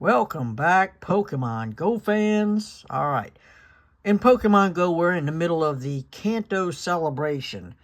Welcome back, Pokemon Go fans. Alright, in Pokemon Go, we're in the middle of the Kanto celebration.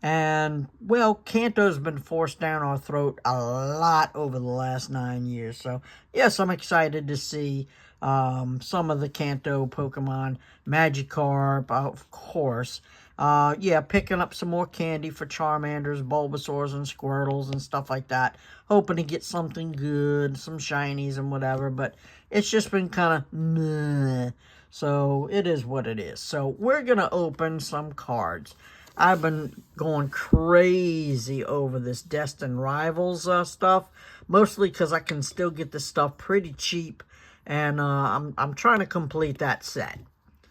And, well, Kanto's been forced down our throat a lot over the last 9 years. So, yes, I'm excited to see some of the Kanto Pokemon. Magikarp, of course. Yeah, picking up some more candy for Charmanders, Bulbasaurs, and Squirtles and stuff like that. Hoping to get something good, some shinies and whatever. But it's just been kind of meh. So, it is what it is. So, we're going to open some cards. I've been going crazy over this Destined Rivals stuff. Mostly because I can still get this stuff pretty cheap. And I'm trying to complete that set.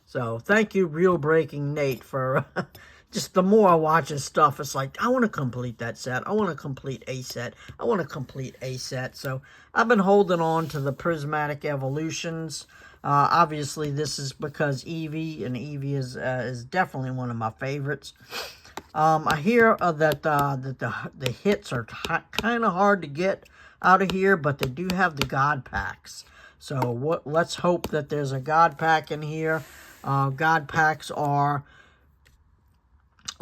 So, thank you, Real Breaking Nate, for just the more I watch his stuff, it's like, I want to complete that set. I want to complete a set. I want to complete a set. So, I've been holding on to the Prizmatic Evolutions. Obviously, this is because Eevee, and Eevee is definitely one of my favorites. I hear that the hits are kind of hard to get out of here, but they do have the God Packs. So, let's hope that there's a God Pack in here. God Packs are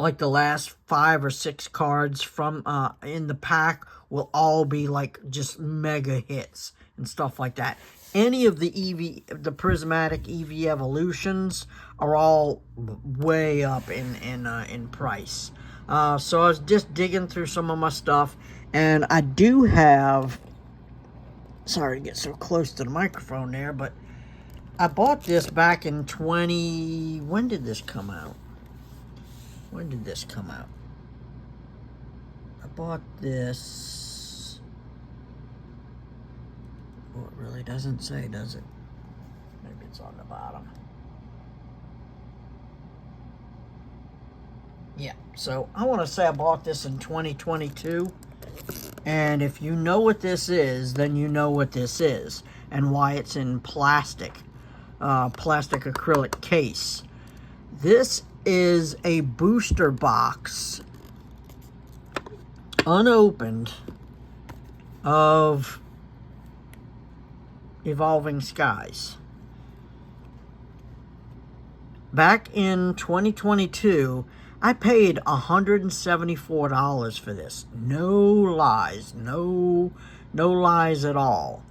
like the last 5 or 6 cards from in the pack will all be like just mega hits and stuff like that. Any of the Prismatic Eevee Evolutions are all way up in price. So I was just digging through some of my stuff, and I do have. Sorry to get so close to the microphone there, but I bought this back in when did this come out? When did this come out? I bought this. Oh, it really doesn't say, does it? Maybe it's on the bottom. Yeah, so I want to say I bought this in 2022. And if you know what this is, then you know what this is. And why it's in plastic. Plastic acrylic case. This is a booster box, unopened, of Evolving Skies. Back in 2022, I paid $174 for this. No lies. No lies at all.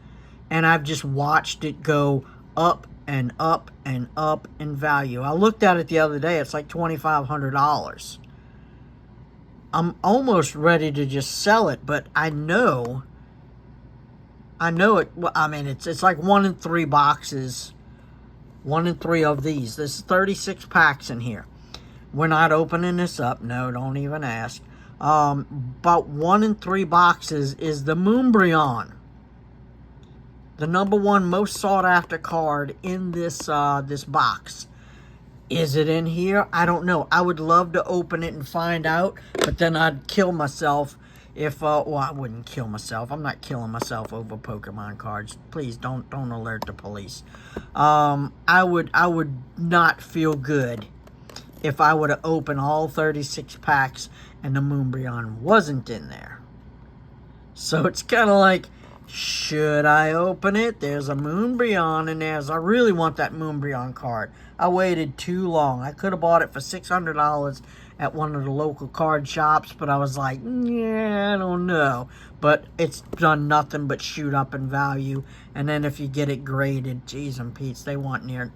And I've just watched it go up and up and up in value. I looked at it the other day. It's like $2,500. I'm almost ready to just sell it, but I know it. I mean, it's like 1 in 3 boxes. 1 in 3 of these. There's 36 packs in here. We're not opening this up. No, don't even ask. But 1 in 3 boxes is the Moonbreon. The #1 most sought after card in this this box. Is it in here? I don't know. I would love to open it and find out, but then I'd kill myself if well, I wouldn't kill myself. I'm not killing myself over Pokemon cards. Please don't alert the police. I would not feel good if I would have opened all 36 packs and the Moonbreon wasn't in there. So it's kind of like, should I open it? There's a Moonbreon in there. I really want that Moonbreon card. I waited too long. I could have bought it for $600 at one of the local card shops, but I was like, yeah, I don't know. But it's done nothing but shoot up in value. And then if you get it graded, geez and Pete's, they want near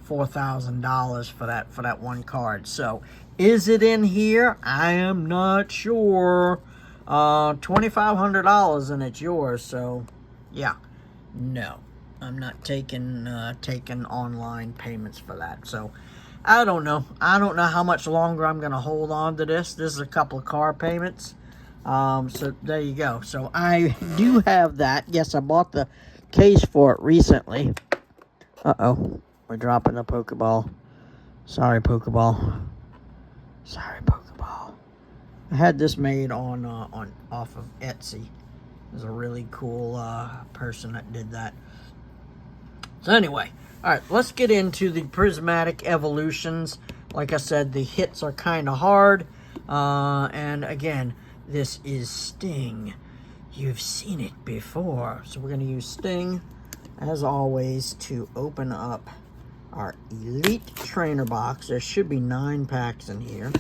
$4,000 for that one card. So, is it in here? I am not sure. $2,500 and it's yours. So, yeah, no, I'm not taking online payments for that. So, I don't know. I don't know how much longer I'm gonna hold on to this. This is a couple of car payments. So there you go. So I do have that. Yes, I bought the case for it recently. Uh-oh. We're dropping the Pokeball. Sorry, Pokeball. Sorry, Pokeball. I had this made off of Etsy. There's a really cool person that did that. So anyway, all right, let's get into the Prismatic Evolutions. Like I said, the hits are kind of hard. And again, this is Sting. You've seen it before. So we're going to use Sting. as always, to open up our Elite Trainer box. There should be 9 packs in here.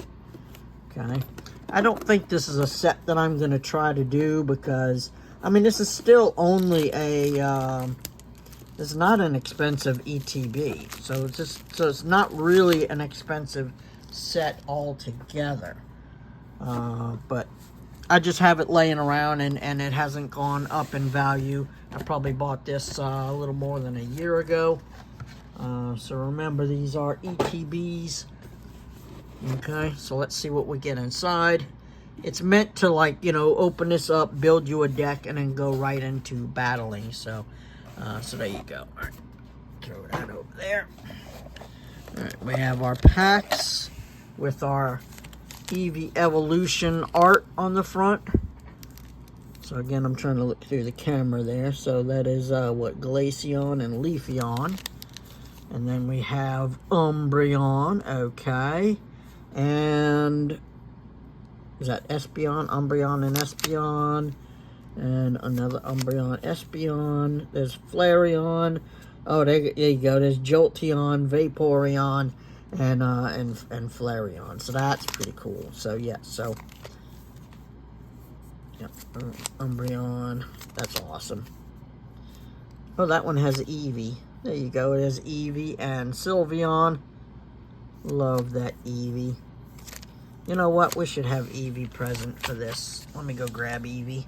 Okay. I don't think this is a set that I'm going to try to do because, I mean, this is still only a, it's not an expensive ETB. So it's not really an expensive set altogether. But I just have it laying around and it hasn't gone up in value. I probably bought this a little more than a year ago. So remember, these are ETBs. Okay, so let's see what we get inside. It's meant to, like, you know, open this up, build you a deck, and then go right into battling. So, so there you go. All right, throw that over there. All right, we have our packs with our Eevee Evolution art on the front. So again, I'm trying to look through the camera there. So that is what, Glaceon and Leafeon. And then we have Umbreon, okay. And is that Espeon, Umbreon and Espeon. And another Umbreon, Espeon. There's Flareon. Oh, there you go. There's Jolteon, Vaporeon, and Flareon. So that's pretty cool. So yeah, so yeah, Umbreon. That's awesome. Oh, that one has Eevee. There you go. It has Eevee and Sylveon. Love that Eevee. You know what? We should have Eevee present for this. Let me go grab Eevee.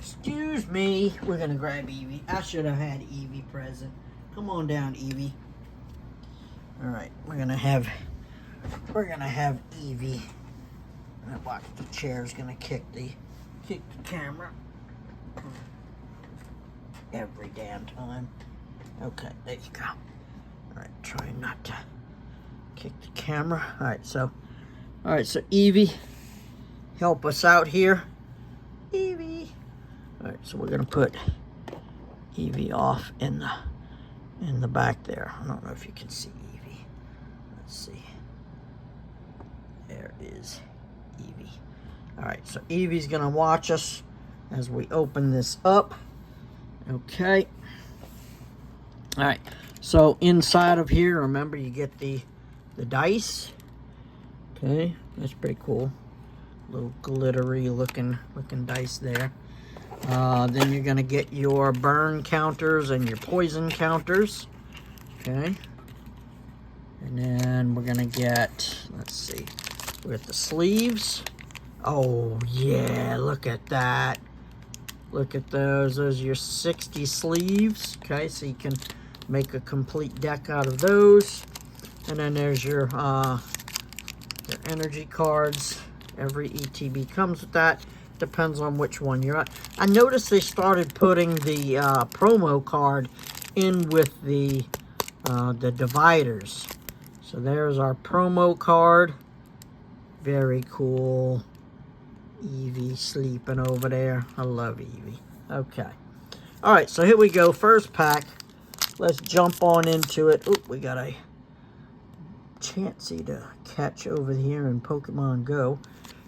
Excuse me. We're going to grab Eevee. I should have had Eevee present. Come on down, Eevee. Alright. We're going to have Eevee. Watch, the chair's going to kick the camera. Every damn time. Okay, there you go. Alright, trying not to kick the camera. Alright, so Eevee, help us out here. Eevee. Alright, so we're gonna put Eevee off in the back there. I don't know if you can see Eevee. Let's see. There is Eevee. Alright, so Eevee's gonna watch us as we open this up. Okay. Alright, so inside of here, remember, you get the dice. Okay, that's pretty cool. Little glittery looking dice there. Then you're gonna get your burn counters and your poison counters. Okay. And then we're gonna get, let's see, we got the sleeves. Oh yeah, look at that. Look at those. Those are your 60 sleeves. Okay, so you can make a complete deck out of those. And then there's your energy cards. Every ETB comes with that. Depends on which one you're at. I noticed they started putting the promo card in with the dividers. So there's our promo card. Very cool. Eevee sleeping over there. I love Eevee. Okay. Alright, so here we go. First pack. Let's jump on into it. Oop, we got a Chansey to catch over here in Pokemon Go.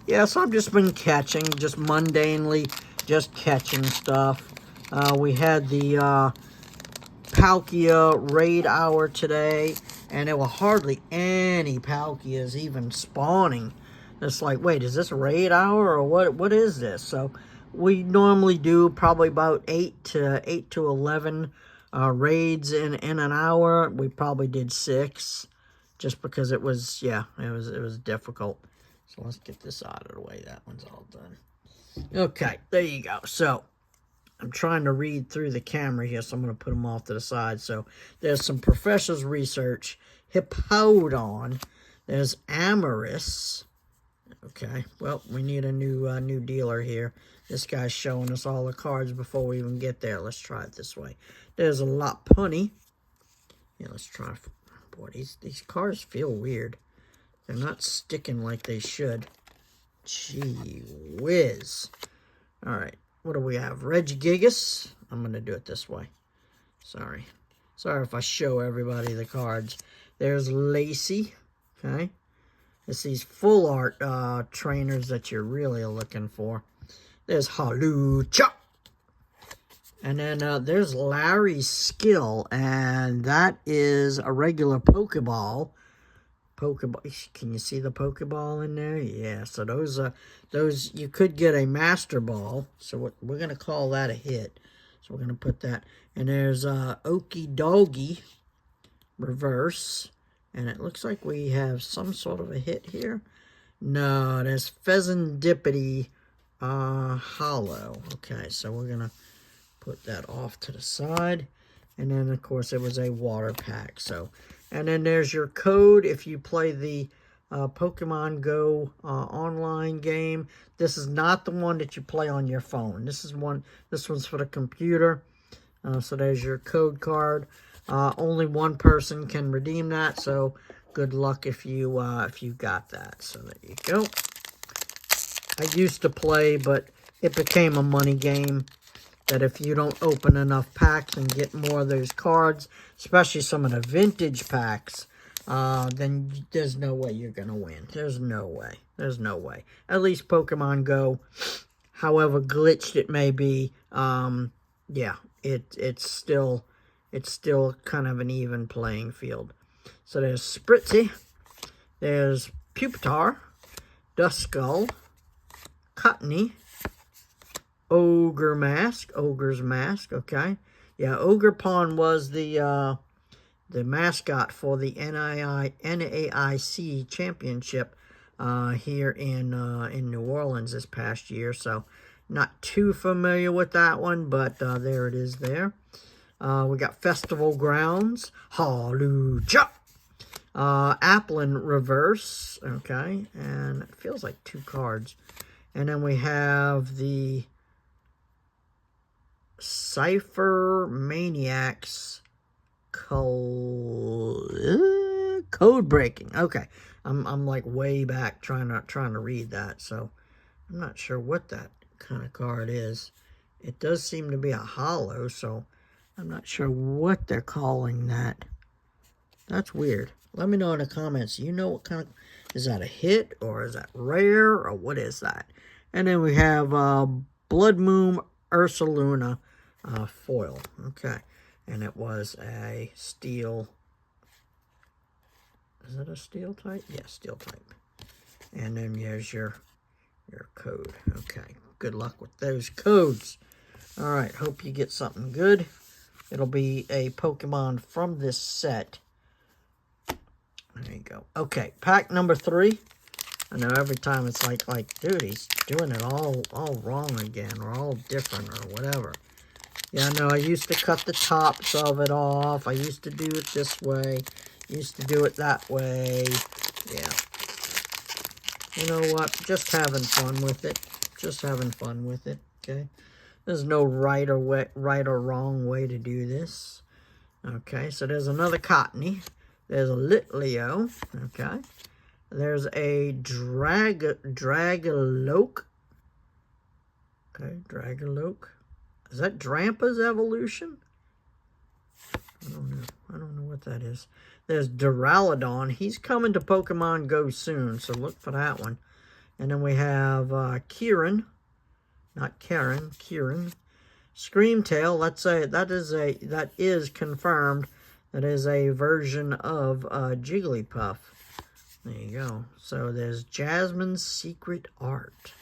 Yeah, so I've just been catching, just mundanely, just catching stuff. We had the Palkia raid hour today, and there were hardly any Palkias even spawning. It's like, wait, is this raid hour or what is this? So we normally do probably about 8 to 11 raids in an hour. We probably did 6 just because it was, yeah, it was difficult. So let's get this out of the way. That one's all done. Okay, there you go. So I'm trying to read through the camera here, so I'm going to put them off to the side. So there's some Professor's Research, Hippowdon, there's Amoris. Okay, well, we need a new dealer here. This guy's showing us all the cards before we even get there. Let's try it this way. There's a Lopunny. Yeah, let's try. Boy, these cards feel weird. They're not sticking like they should. Gee whiz. All right, what do we have? Regigigas. I'm going to do it this way. Sorry if I show everybody the cards. There's Lacey. Okay. It's these full art trainers that you're really looking for. There's Halucha. And then there's Larry's skill, and that is a regular Pokeball. Can you see the Pokeball in there? Yeah, so those you could get a Master Ball. So we're going to call that a hit. So we're going to put that. And there's Okie Dogie reverse. And it looks like we have some sort of a hit here. No, there's Pheasantipity hollow. Okay, so we're going to put that off to the side. And then, of course, it was a water pack. So, and then there's your code if you play the Pokemon Go online game. This is not the one that you play on your phone. This one's for the computer. So there's your code card. Only one person can redeem that. So good luck if you got that. So there you go. I used to play, but it became a money game. That if you don't open enough packs and get more of those cards, especially some of the vintage packs, then there's no way you're going to win. There's no way. There's no way. At least Pokemon Go, however glitched it may be, yeah, it's still kind of an even playing field. So there's Spritzy, there's Pupitar, Duskull, Cottony, Ogre's Mask, okay. Yeah, Ogerpon was the mascot for the NAIC Championship here in New Orleans this past year, so not too familiar with that one, but there it is there. We got Festival Grounds, Hallelujah. Applin reverse, okay, and it feels like 2 cards. And then we have the Cypher Maniacs code breaking. Okay, I'm like way back trying to read that, so I'm not sure what that kind of card is. It does seem to be a hollow, so I'm not sure what they're calling that. That's weird. Let me know in the comments. You know what kind of, is that a hit or is that rare or what is that? And then we have Blood Moon Ursaluna foil. Okay. And it was a steel. Is it a steel type? Yeah, steel type. And then here's your code. Okay. Good luck with those codes. All right. Hope you get something good. It'll be a Pokemon from this set. There you go. Okay. Pack number 3. I know every time it's like, dude, he's doing it all wrong again, or all different, or whatever. Yeah, I know, I used to cut the tops of it off. I used to do it this way. Used to do it that way. Yeah. You know what? Just having fun with it. Just having fun with it, okay? There's no right or wrong way to do this. Okay, so there's another Cottony. There's a Litleo, okay? There's a Dragaloke. Okay, Dragaloke. Is that Drampa's evolution? I don't know. I don't know what that is. There's Duraludon. He's coming to Pokemon Go soon, so look for that one. And then we have Kieran. Not Karen, Kieran. Screamtail. Let's say that is confirmed. That is a version of Jigglypuff. There you go. So there's Jasmine's Secret Art.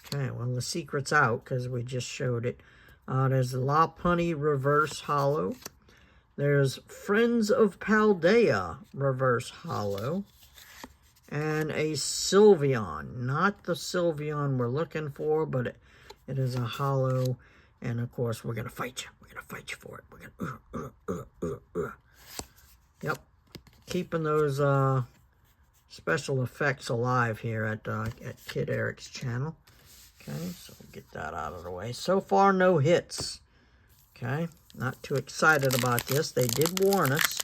Okay, well, the secret's out because we just showed it. There's the Lopunny Reverse Hollow. There's Friends of Paldea Reverse Hollow. And a Sylveon. Not the Sylveon we're looking for, but it is a hollow. And, of course, we're going to fight you. We're going to fight you for it. We're going to... Yep. Keeping those... special effects alive here at Kid Eric's channel. Okay, so we'll get that out of the way. So far, no hits. Okay, not too excited about this. They did warn us.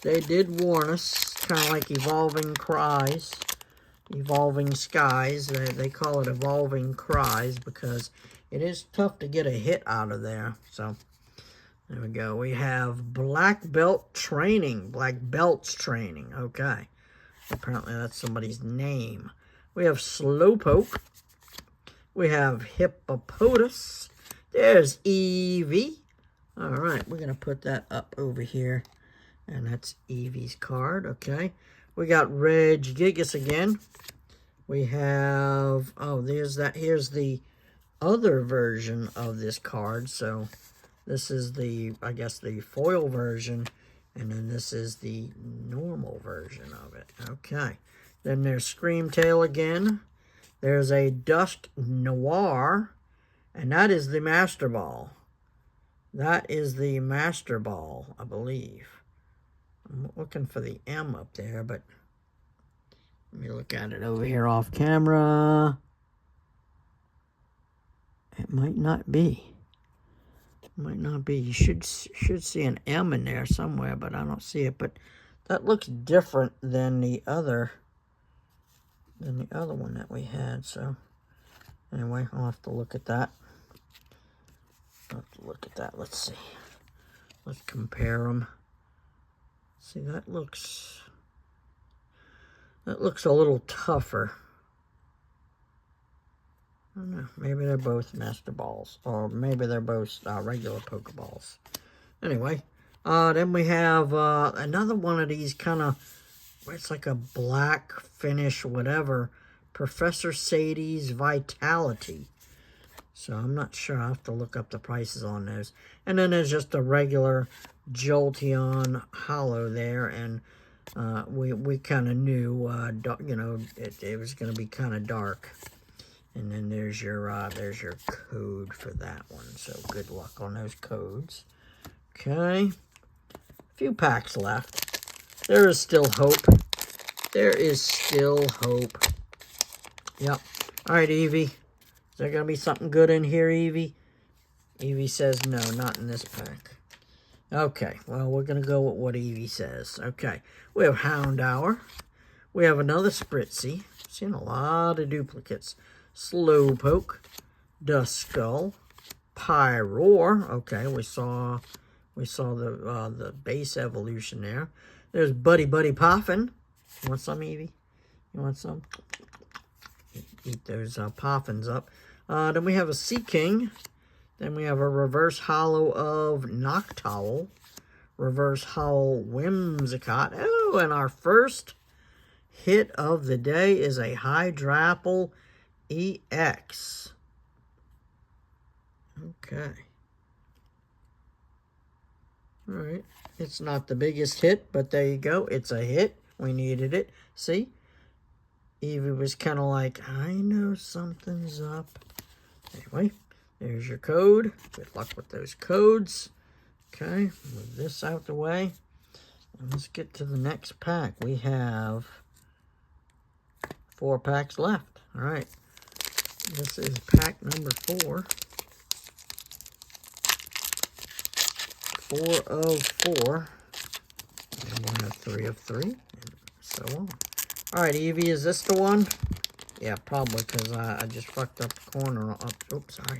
They did warn us. Kind of like Evolving Cries. Evolving Skies. They call it Evolving Cries because it is tough to get a hit out of there. So, there we go. We have Black Belt Training. Black Belts Training. Okay. Apparently that's somebody's name. We have Slowpoke. We have Hippopotas. There's Eevee. All right, we're going to put that up over here. And that's Eevee's card, okay. We got Reg Gigas again. We have, oh, here's the other version of this card. So this is the, I guess, the foil version. And then this is the normal version of it. Okay. Then there's Screamtail again. There's a Dusk Noir. And that is the Master Ball. That is the Master Ball, I believe. I'm looking for the M up there, but let me look at it over here off camera. It might not be. It might not be. You should see an M in there somewhere, but I don't see it. But that looks different than the other one that we had. So anyway, I'll have to look at that. Let's see. Let's compare them. See, that looks a little tougher. I don't know. Maybe they're both Master Balls, or maybe they're both regular Pokeballs. Anyway, then we have another one of these kind of, it's like a black finish, whatever. Professor Sadie's Vitality. So I'm not sure. I'll have to look up the prices on those. And then there's just a regular Jolteon Hollow there, and we kind of knew, you know, it was going to be kind of dark. And then there's your code for that one. So good luck on those codes. Okay, a few packs left. There is still hope. There is still hope. Yep. All right, Eevee. Is there going to be something good in here, Eevee? Eevee says no, not in this pack. Okay, well, we're going to go with what Eevee says. Okay, we have Houndour. We have another Spritzee. Seen a lot of duplicates. Slowpoke. Duskull. Pyroar. Okay, we saw the base evolution there. There's Buddy Poffin. You want some, Eevee? You want some? Eat those Poffins up. Then we have a Sea King. Then we have a Reverse Hollow of Noctowl. Reverse Hollow Whimsicott. Oh, and our first hit of the day is a Hydrapple EX. Okay. All right. It's not the biggest hit, but there you go. It's a hit. We needed it. See? Eevee was kind of like, I know something's up. Anyway, there's your code. Good luck with those codes. Okay, move this out the way. And let's get to the next pack. We have 4 packs left. All right. This is pack number 4. 4 of 4. And we'll have 3 of 3. And so on. All right, Eevee, is this the one? Yeah, probably, because I just fucked up the corner. Oops, sorry.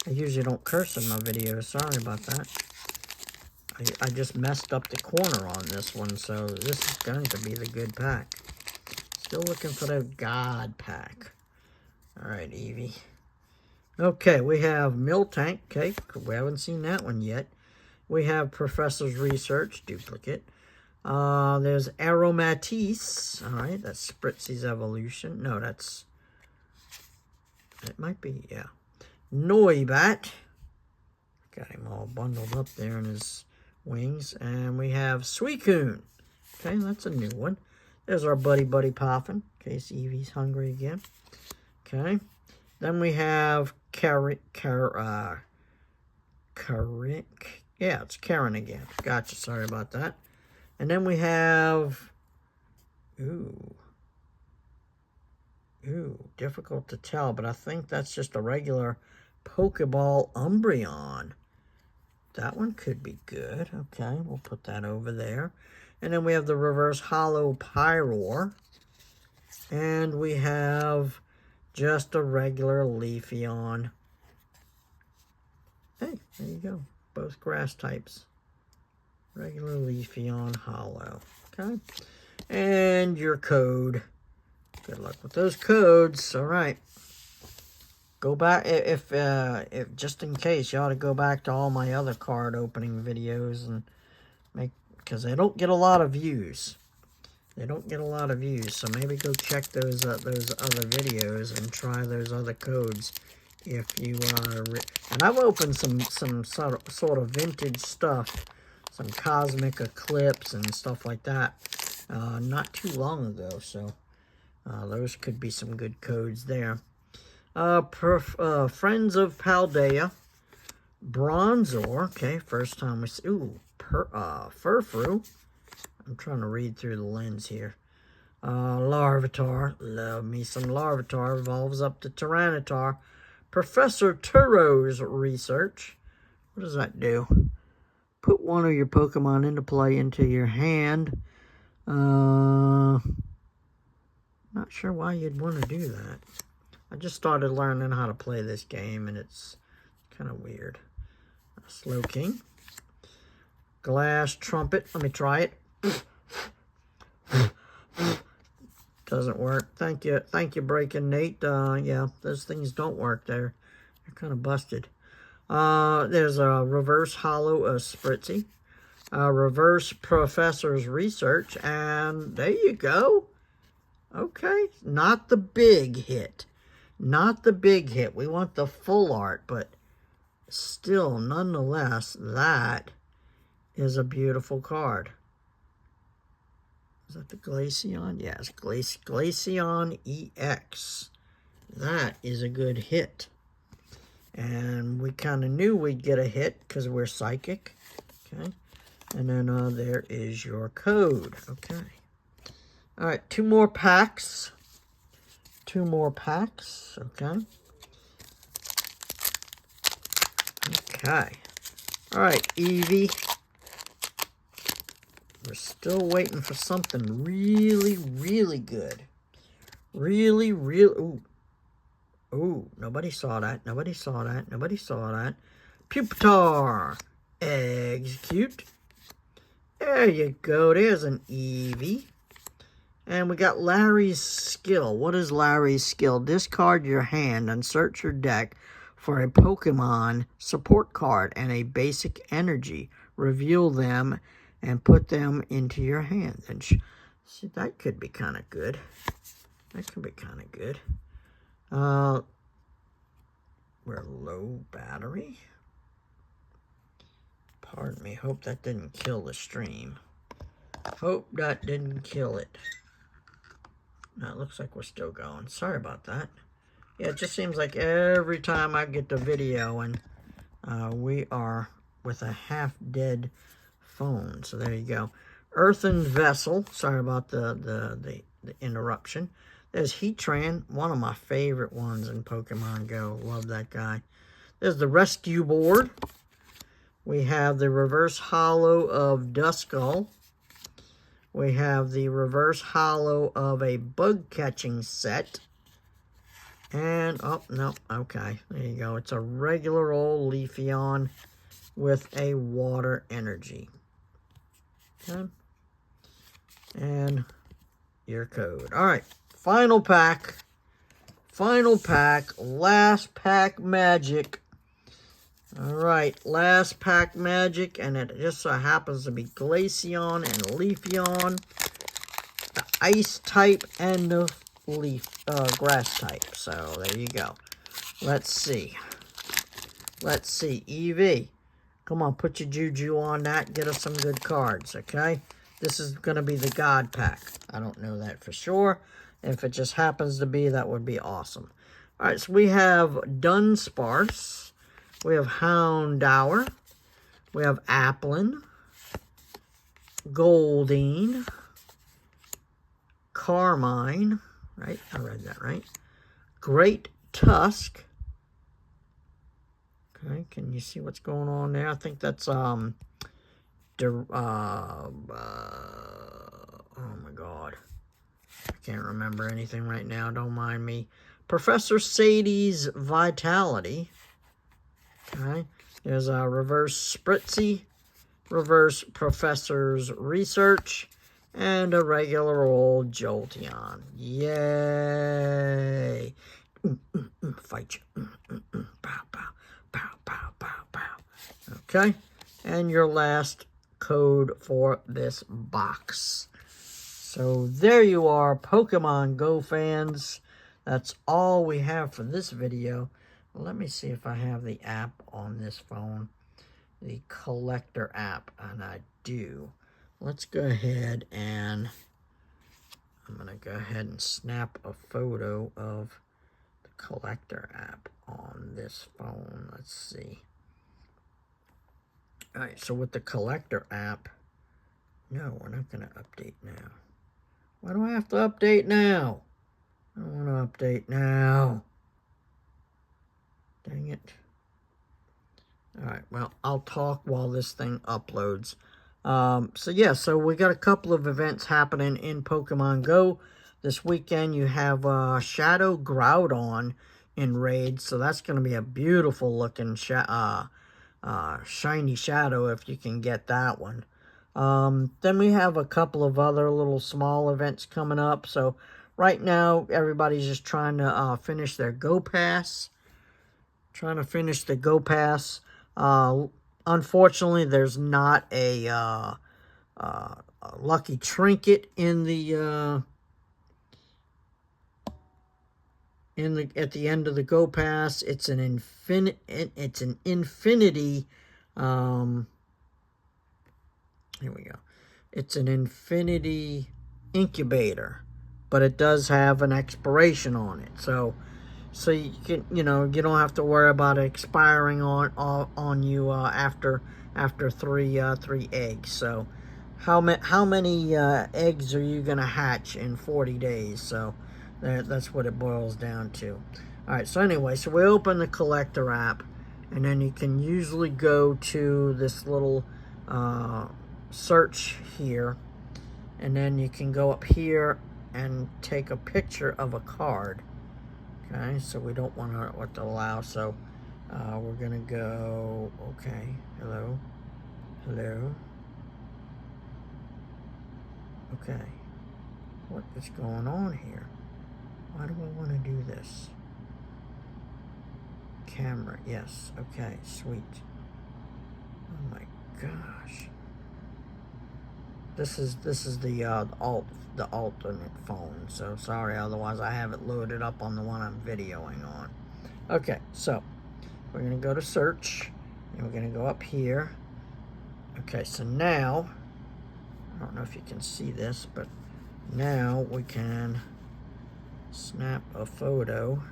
I usually don't curse in my videos. Sorry about that. I just messed up the corner on this one, so this is going to be the good pack. Still looking for the God pack. All right, Eevee. Okay, we have Miltank. Okay, we haven't seen that one yet. We have Professor's Research, duplicate. There's Aromatisse. All right, that's Spritzy's Evolution. No, that's... It might be, yeah. Noibat. Got him all bundled up there in his wings. And we have Suicune. Okay, that's a new one. There's our Buddy Poffin, in case Eevee's hungry again. Okay. Then we have yeah, it's Karen again. Gotcha, sorry about that. And then we have, ooh, difficult to tell, but I think that's just a regular Pokeball Umbreon. That one could be good. Okay, we'll put that over there. And then we have the Reverse Hollow Pyroar. And we have just a regular Leafeon. Hey, there you go. Both grass types. Regular Leafeon Hollow. Okay. And your code. Good luck with those codes. All right. Go back, if just in case, you ought to go back to all my other card opening videos and because they don't get a lot of views. They don't get a lot of views, so maybe go check those other videos and try those other codes if you are. And I've opened some sort of vintage stuff, some Cosmic Eclipse and stuff like that, not too long ago. So those could be some good codes there. Friends of Paldea, Bronzor. Okay, first time we see. Ooh, Furfru. I'm trying to read through the lens here. Larvitar. Love me some Larvitar. Evolves up to Tyranitar. Professor Turo's research. What does that do? Put one of your Pokemon into play into your hand. Not sure why you'd want to do that. I just started learning how to play this game, and it's kind of weird. Slowking. Glass Trumpet. Let me try it. Doesn't work. Thank you, Breaking Nate. Yeah, those things don't work there. They're kind of busted. There's a reverse hollow of Spritzy. Reverse Professor's Research, and there you go. Okay, not the big hit. Not the big hit. We want the full art, but still, nonetheless, that is a beautiful card. Is that the Glaceon? Yes, Glaceon EX. That is a good hit. And we kind of knew we'd get a hit because we're psychic. Okay. And then there is your code. Okay. All right, 2 more packs. 2 more packs. Okay. Okay. All right, Eevee. We're still waiting for something really, really good. Really. Ooh. Ooh, nobody saw that. Nobody saw that. Nobody saw that. Pupitar. Execute. There you go. There's an Eevee. And we got Larry's skill. What is Larry's skill? Discard your hand and search your deck for a Pokemon support card and a basic energy. Reveal them and put them into your hand. And see, that could be kind of good. That could be kind of good. We're low battery. Pardon me. Hope that didn't kill the stream. Hope that didn't kill it. No, it looks like we're still going. Sorry about that. Yeah, it just seems like every time I get the video and we are with a half-dead phone. So there you go. Earthen Vessel. Sorry about the interruption. There's Heatran, one of my favorite ones in Pokemon Go. Love that guy. There's the Rescue Board. We have the Reverse Hollow of Duskull. We have the Reverse Hollow of a Bug Catching set. And, oh, no, okay. There you go. It's a regular old Leafeon with a Water Energy. Okay. And your code. All right. Final pack. Final pack. Last pack magic. All right. Last pack magic. And it just so happens to be Glaceon and Leafeon. The Ice type and the grass type. So there you go. Let's see. Let's see. Eevee. Come on. Put your juju on that. Get us some good cards. Okay. This is going to be the God pack. I don't know that for sure. If it just happens to be, that would be awesome. All right, so we have Dunsparce. We have Houndour. We have Applin. Goldeen. Carmine. Right? I read that right. Great Tusk. Okay, can you see what's going on there? I think that's, oh my God. I can't remember anything right now. Don't mind me. Professor Sadie's Vitality. Okay. There's a Reverse Spritzy. Reverse Professor's Research. And a regular old Jolteon. Yay. Fight you. Pow, pow, pow, pow, pow, pow. Okay, and your last code for this box. So there you are, Pokemon Go fans. That's all we have for this video. Let me see if I have the app on this phone. The collector app, and I do. Let's go ahead and I'm going to go ahead and snap a photo of the collector app on this phone. Let's see. Alright, so with the collector app, no, we're not going to update now. Why do I have to update now? I don't want to update now. Dang it. Alright, well, I'll talk while this thing uploads. So we got a couple of events happening in Pokemon Go. This weekend you have Shadow Groudon in Raid, so that's going to be a beautiful looking shiny Shadow if you can get that one. Then we have a couple of other little small events coming up. So right now everybody's just trying to finish their Go Pass. Trying to finish the Go Pass. Unfortunately, there's not a lucky trinket in the at the end of the Go Pass. It's an infinity. Here we go. It's an infinity incubator, but it does have an expiration on it. So you can, you don't have to worry about it expiring on you after three eggs. So how many eggs are you gonna hatch in 40 days? So that's what it boils down to. All right. So anyway, so we open the collector app, and then you can usually go to this little search here, and then you can go up here and take a picture of a card. Okay, so we don't want to allow, so we're gonna go, okay, hello, okay, what is going on here? Why do I want to do this? Camera, yes, okay, sweet. Oh my gosh. This is the alternate phone, so sorry, otherwise I have it loaded up on the one I'm videoing on. Okay, so we're gonna go to search, and we're gonna go up here. Okay, so now I don't know if you can see this, but now we can snap a photo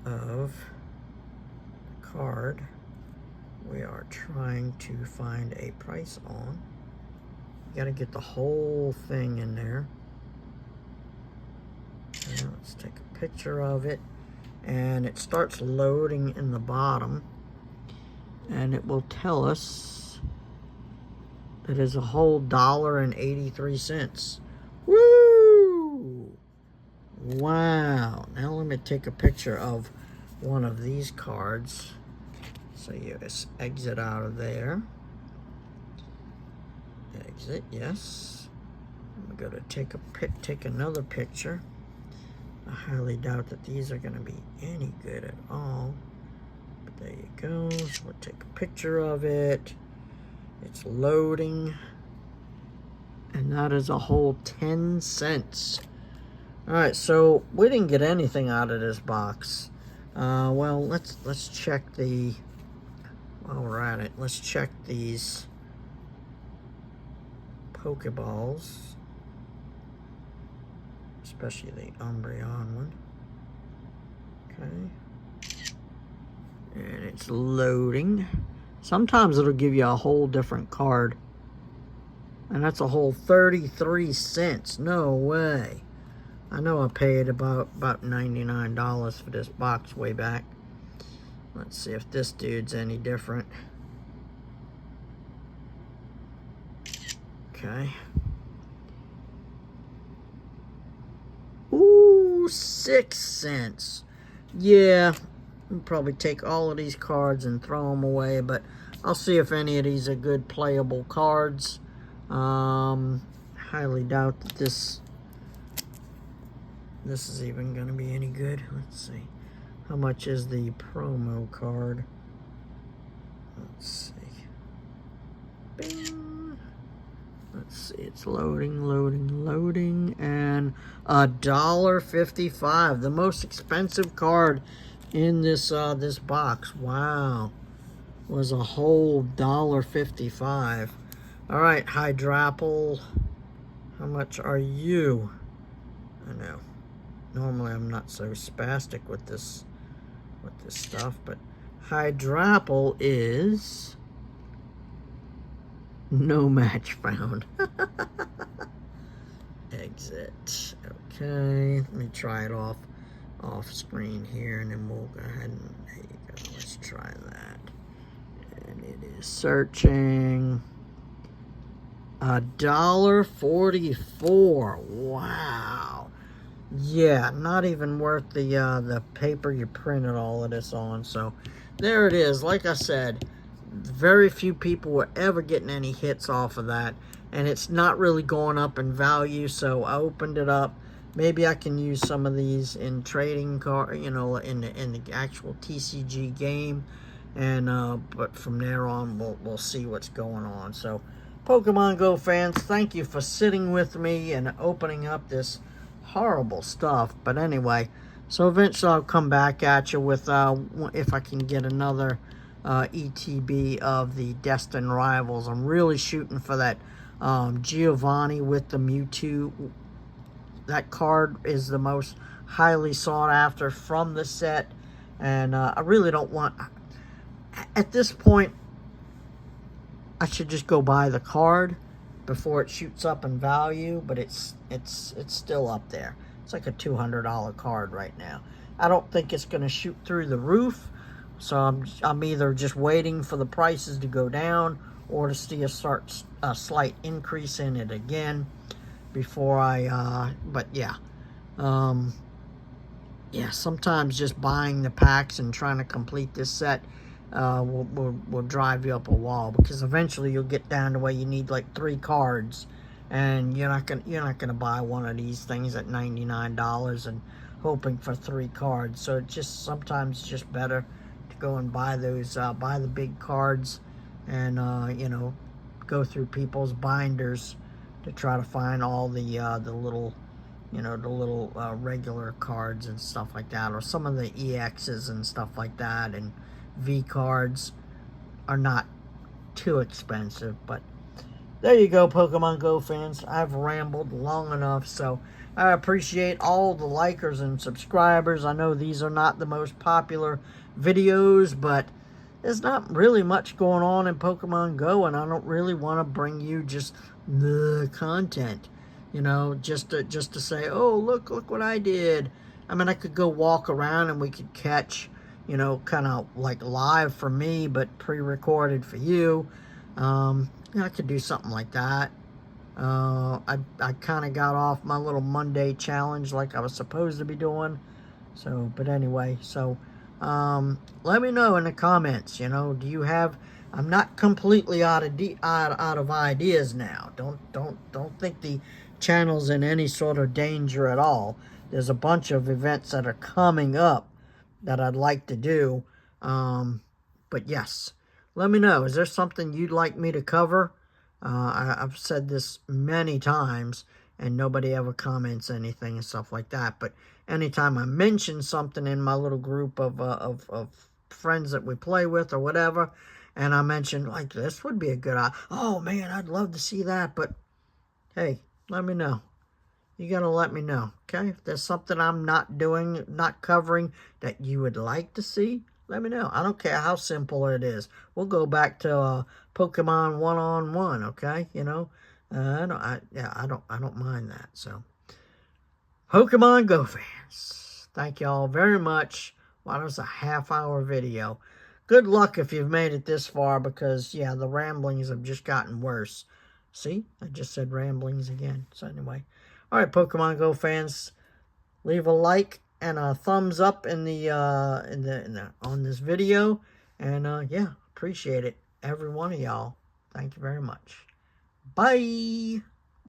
of the card we are trying to find a price on. You gotta get the whole thing in there. Now let's take a picture of it, and it starts loading in the bottom, and it will tell us it is a whole $1.83. Woo! Wow. Now let me take a picture of one of these cards. So you just exit out of there. Exit, yes. I'm going to take another picture. I highly doubt that these are going to be any good at all. But there you go. So we'll take a picture of it. It's loading. And that is a whole 10 cents. Alright, so we didn't get anything out of this box. Well, let's check the... While we're at it, let's check these Pokeballs, especially the Umbreon one. Okay, and it's loading. Sometimes it'll give you a whole different card, and that's a whole 33 cents. No way. I know I paid about $99 for this box way back. Let's see if this dude's any different. Okay. Ooh, 6 cents. Yeah, I'll probably take all of these cards and throw them away, but I'll see if any of these are good playable cards. Highly doubt that this this is even going to be any good. Let's see. How much is the promo card? Let's see. Bing. Let's see. It's loading, and $1.55. The most expensive card in this this box. Wow. Was a whole $1.55. All right, Hydrapple. How much are you? I know. Normally I'm not so spastic with this stuff, but Hydrapple is no match found. Exit. Okay, let me try it off screen here, and then we'll go ahead and there you go. Let's try that. And it is searching. $1.44. Wow. Yeah, not even worth the paper you printed all of this on. So there it is. Like I said, very few people were ever getting any hits off of that, and it's not really going up in value. So I opened it up. Maybe I can use some of these in trading card, you know, in the actual TCG game, and but from there on we'll see what's going on. So Pokemon Go fans, thank you for sitting with me and opening up this horrible stuff. But anyway, so eventually I'll come back at you with if I can get another ETB of the Destined Rivals. I'm really shooting for that Giovanni with the Mewtwo. That card is the most highly sought after from the set, and I really don't want, at this point, I should just go buy the card before it shoots up in value, but it's still up there. It's like a $200 card right now. I don't think it's going to shoot through the roof, so I'm either just waiting for the prices to go down or to see a slight increase in it again before I but yeah. Yeah, sometimes just buying the packs and trying to complete this set will drive you up a wall, because eventually you'll get down to where you need like 3 cards, and you're not gonna buy one of these things at $99 and hoping for 3 cards. So it's just sometimes just better to go and buy those buy the big cards, and you know, go through people's binders to try to find all the little, you know, the little regular cards and stuff like that, or some of the EXs and stuff like that, and V cards are not too expensive. But there you go, Pokemon Go fans. I've rambled long enough, so I appreciate all the likers and subscribers. I know these are not the most popular videos, but there's not really much going on in Pokemon Go, and I don't really want to bring you just the content, you know, just to say, oh, look what I did. I mean, I could go walk around and we could catch, you know, kind of like live for me, but pre-recorded for you. I could do something like that. I kind of got off my little Monday challenge like I was supposed to be doing. So, but anyway, so let me know in the comments, you know, do you have, I'm not completely out of ideas now. Don't think the channel's in any sort of danger at all. There's a bunch of events that are coming up that I'd like to do. But yes, let me know. Is there something you'd like me to cover? I've said this many times, and nobody ever comments anything and stuff like that. But anytime I mention something in my little group of friends that we play with or whatever, and I mention, like, this would be a good, oh man, I'd love to see that. But hey, let me know. You gotta let me know, okay? If there's something I'm not doing, not covering, that you would like to see, let me know. I don't care how simple it is. We'll go back to Pokemon one-on-one, okay? You know, I don't mind that. So, Pokemon Go fans, thank y'all very much. Wow, that was a half-hour video. Good luck if you've made it this far, because yeah, the ramblings have just gotten worse. See, I just said ramblings again. So anyway, all right, Pokemon Go fans, leave a like and a thumbs up in the on this video, and yeah, appreciate it, every one of y'all. Thank you very much. Bye.